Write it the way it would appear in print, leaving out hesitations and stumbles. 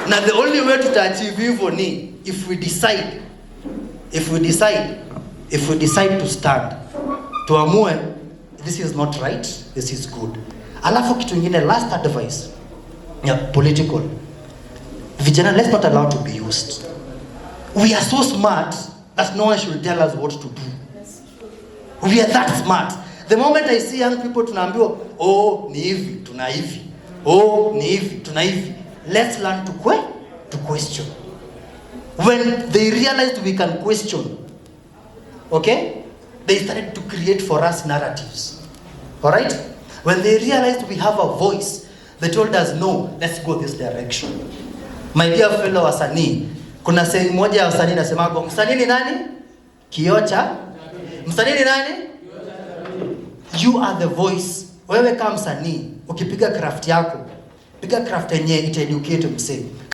Na the only way to achieve hivyo ni if we decide to stand, tuamue this is not right, this is good. Alafu kitu kingine, last advice ya political, vijana, let's not allow to be used. We are so smart that no one should tell us what to do. We are that smart. The moment I see young people tunaambiwa, oh ni hivi tuna hivi, oh ni hivi tuna hivi, let's learn to question. When they realized we can question, okay, they started to create for us narratives. All right? When they realized we have a voice, they told us, no, let's go this direction. My dear fellow wasanii, kuna sehemu moja ya wasanii nasema, msanii ni nani? Kiocha. Msanii ni nani? You are the voice. Wewe kama msanii, ukipiga craft yako, piga craft yenyewe ita educate msanii.